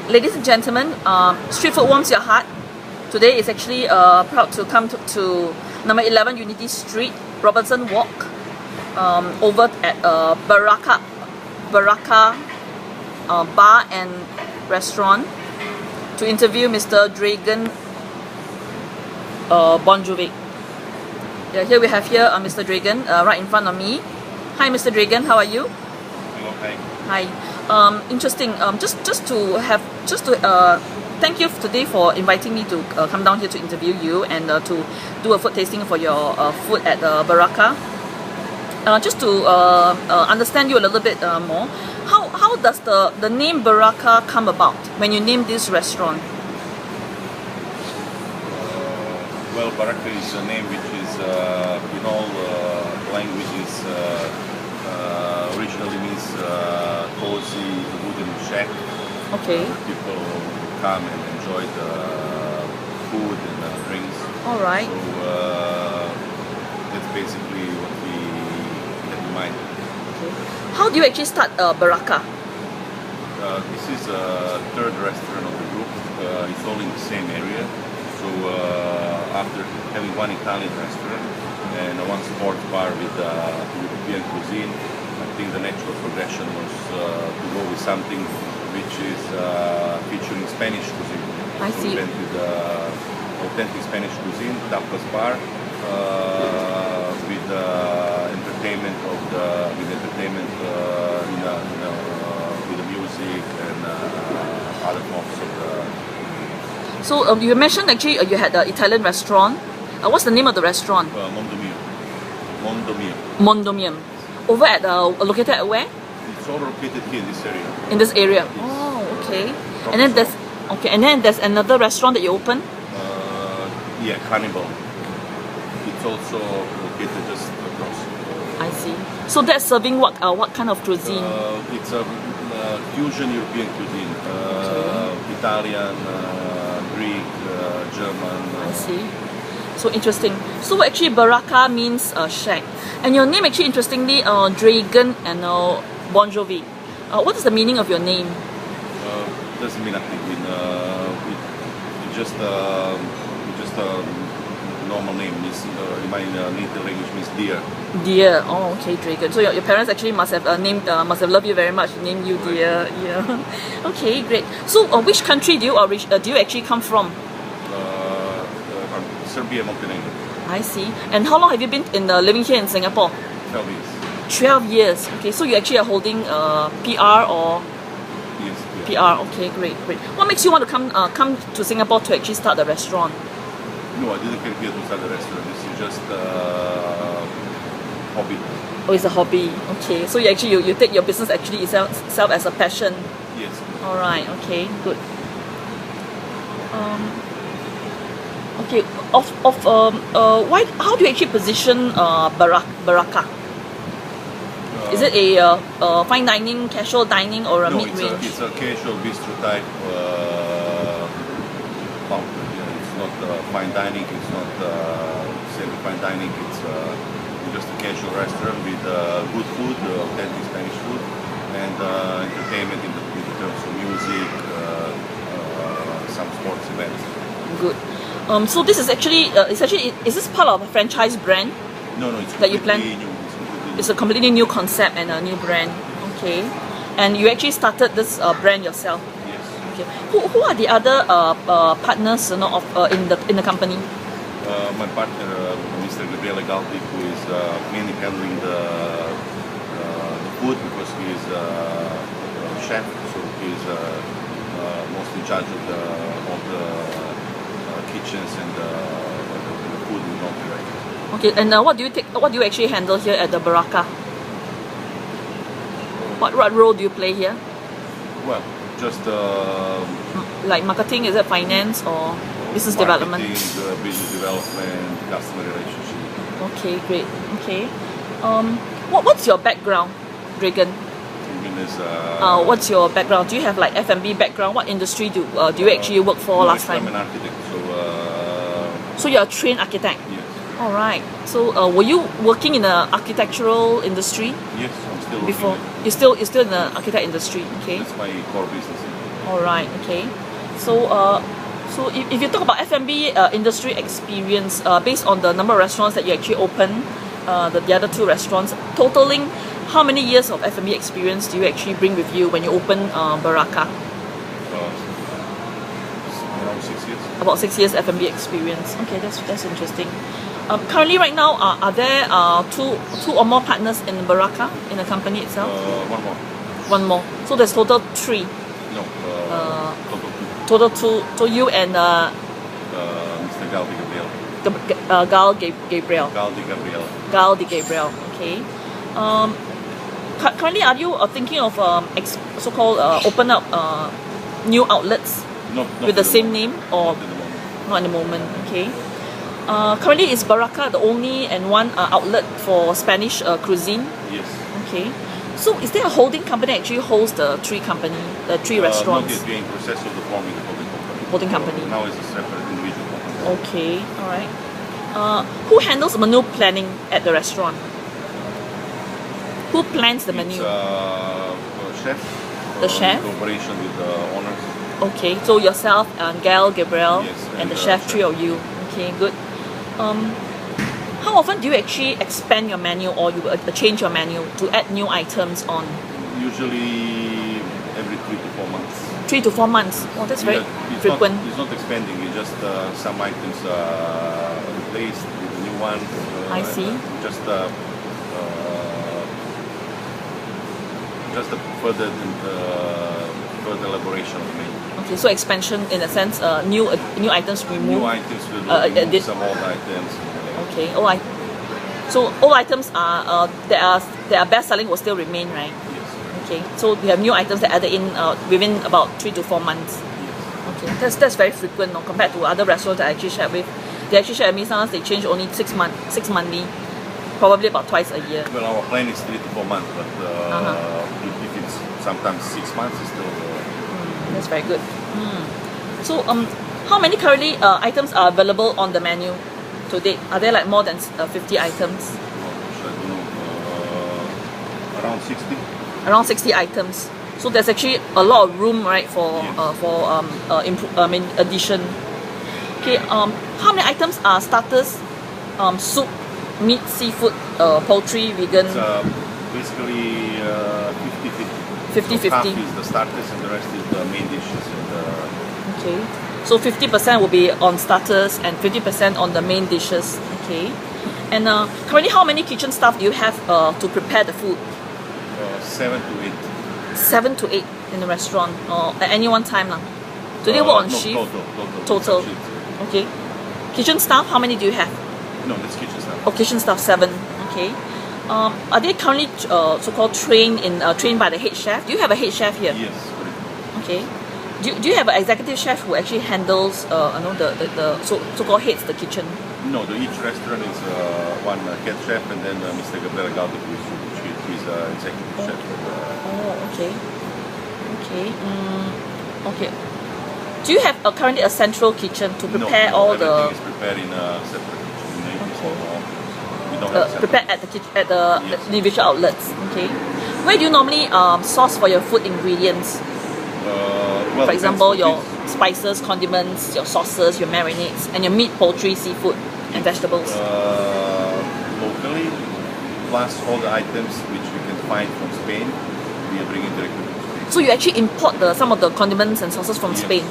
Ladies and gentlemen, street food warms your heart. Today is actually proud to come to number 11 Unity Street, Robertson Walk, over at Barraka Bar and Restaurant to interview Mr. Dragan Bojovic. Yeah, here we have Mr. Dragan right in front of me. Hi, Mr. Dragan, how are you? Hello, hi. Hi. Interesting. Just to thank you today for inviting me to come down here to interview you and to do a food tasting for your food at Barraka. Just to understand you a little bit more, how does the name Barraka come about when you name this restaurant? Well, Barraka is a name which is in all languages originally means cozy wooden shack. Okay. People come and enjoy the food and drinks. All right. So that's basically what we had in mind. Okay. How do you actually start Barraka? This is a third restaurant of the group. It's all in the same area. So after having one Italian restaurant and one sports bar with European cuisine, I think the natural progression was to go with something which is featuring Spanish cuisine. I see. So we went with authentic Spanish cuisine, tapas bar, with entertainment with the music and other forms of the. So you mentioned actually you had an Italian restaurant. What's the name of the restaurant? Mondomio. Over at located at where? It's all located here in this area. In this area. Yes. Oh, okay. And then there's another restaurant that you opened. Yeah, Cannibal. It's also located just across. I see. So that's serving what kind of cuisine? It's a fusion European cuisine. Italian, Greek, German. I see. So interesting. So actually Barraka means shack. And your name actually interestingly Dragan and Bojovic. What is the meaning of your name? Doesn't mean nothing. It's just a normal name. In my native language means deer. Deer. Oh, okay, Dragan. So your parents actually must have loved you very much. Named you Deer. Yeah. Okay, great. So which country do you actually come from? Serbia, Montenegro. I see. And how long have you been living here in Singapore? 12 years. 12 years. Okay, so you actually are holding PR or? Yes. PR. Okay, great. What makes you want to come to Singapore to actually start the restaurant? No, I didn't come here to start the restaurant. This is just hobby. Oh, it's a hobby. Okay, so you take your business actually itself as a passion. Yes. All right. Okay. Good. Okay. How do you actually position Barraka? Is it a fine dining, casual dining, or a mid-range? It's a casual bistro type counter. It's not fine dining. It's not semi-fine dining. It's just a casual restaurant with good food, authentic Spanish food, and entertainment in terms of music, some sports events. Good. So this is actually is this part of a franchise brand? No, it's that you plan. New. It's a completely new concept and a new brand. Okay, and you actually started this brand yourself. Yes. Okay. Who are the other partners in the company? My partner, Mr. Galdi, who is mainly handling the food because he is a chef, so he is mostly in charge of the kitchens and the food we operate. Okay, and what do you actually handle here at the Barraka? What role do you play here? Well, just like marketing, is it finance or business development? Business development, customer relationship. Okay, great. Okay, what's your background, Dragan? What's your background? Do you have like F&B background? What industry do you actually work for last time? I'm an architect, so. So you're a trained architect. Yes. All right. So, were you working in the architectural industry Yes, I'm still working before? there. You're still in the architect industry, okay? That's my core business. All right, okay. So, so if you talk about F&B industry experience, based on the number of restaurants that you actually open, the other two restaurants, totaling how many years of F&B experience do you actually bring with you when you open Barraka? Around 6 years. About 6 years F&B experience. Okay, that's interesting. Currently, right now, are there two or more partners in Barraka in the company itself? One more. One more. So there's total 3. No, total 2. Total 2. So you and Mr. Gal Di Gabriel. Gal Gabriel. Gal Di Gabriel. Gal Di Gabriel. Okay. Currently, are you thinking of so-called open up new outlets Not with the same name, or Not at the moment. not at the moment? Okay. Currently, is Barraka the only and one outlet for Spanish cuisine? Yes. Okay. So, is there a holding company that actually holds the three restaurants? Not yet. We're in process of the forming the holding company. Holding company. Now it's a separate individual company. Okay. All right. Who handles menu planning at the restaurant? Who plans the menu? It's chef. The chef? In cooperation with the owners. Okay, so yourself and Gal, Gabriel, Yes, and the and chef, chef. 3 of you. Okay, good. How often do you actually expand your menu, or you change your menu to add new items on? Usually every 3 to 4 months. 3 to 4 months. Oh, that's very frequent. It's not expanding. It's just some items replaced with a new one. I see. Just a further elaboration of the menu. Okay, so expansion in a sense, new items removed. New items will remove some old items. Okay, so all items are that are best selling will still remain, right? Yes. Okay, so we have new items that added in within about 3 to 4 months. Yes. Okay, that's very frequent, no, compared to other restaurants that I actually shared with. They actually shared with me sometimes they change only 6 monthly, probably about twice a year. Well, our plan is 3 to 4 months, but if it's sometimes 6 months, it's still. That's very good. So, how many currently items are available on the menu to date? Are there like more than 50 items? I don't know. Around 60. Around 60 items. So there's actually a lot of room, right, for Yes. addition. Okay. How many items are starters, soup, meat, seafood, poultry, vegan? It's basically 50-50. 50-50. So half is the starters and the rest is the main dishes. Okay. So 50% will be on starters and 50% on the main dishes. Okay. And currently, how many kitchen staff do you have to prepare the food? 7 to 8. 7 to 8 in the restaurant, or at any one time, lah. Do they work on no, shift? Total. Okay. Kitchen staff, how many do you have? No, that's kitchen staff. Oh, kitchen staff 7. Okay. Are they currently so-called trained by the head chef? Do you have a head chef here? Yes, correct. Okay. Do you have an executive chef who actually handles the so-called heads the kitchen? No, each restaurant is one head chef and then Mr. Gabriel Galdi, he's executive chef. Oh, okay. Okay. Okay. Do you have currently a central kitchen to prepare no, all everything the? is prepared in a separate kitchen. Okay. We don't have Prepared at the Yes. individual outlets. Okay. Where do you normally source for your food ingredients? Well, For example, depends your what spices, condiments, your sauces, your marinades, and your meat, poultry, seafood, and vegetables. locally, plus all the items which we can find from Spain, we are bringing directly from Spain. So you actually import some of the condiments and sauces from Yes. Spain.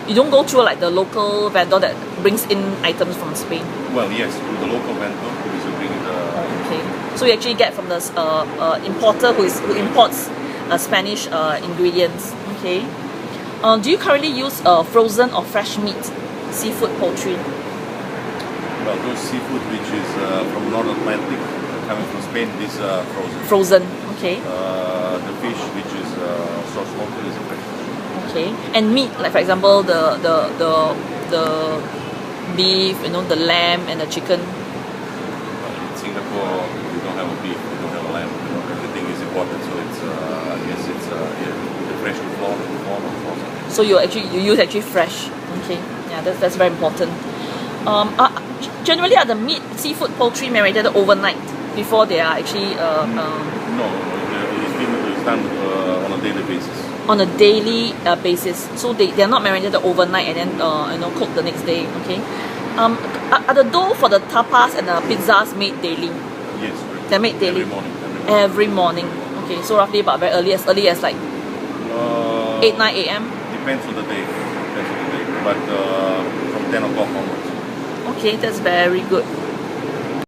You don't go through like the local vendor that brings in items from Spain. Well, yes, through the local vendor who is bringing the. Okay. So you actually get from the importer who imports Spanish ingredients. Okay. Do you currently use frozen or fresh meat, seafood, poultry? Well, those seafood which is from North Atlantic coming from Spain, these are frozen. Frozen. Okay. The fish which is source local is fresh. Okay. And meat, like for example, the beef, the lamb and the chicken. In Singapore, we don't have a beef, we don't have a lamb. Everything is imported, so it's I guess it's the fresh form of frozen. So you use fresh. Okay. Yeah, that's very important. generally are the meat, seafood, poultry marinated overnight before they are actually No, it's done on a daily basis. on a daily basis. So they are not marinated overnight and then cooked the next day. Okay. Are the dough for the tapas and the pizzas made daily? Yes, They're made daily. every morning. Every morning. Okay, so roughly about very early as like 8, 9 a.m. Depends on the day. But from 10 o'clock onwards. Okay, that's very good.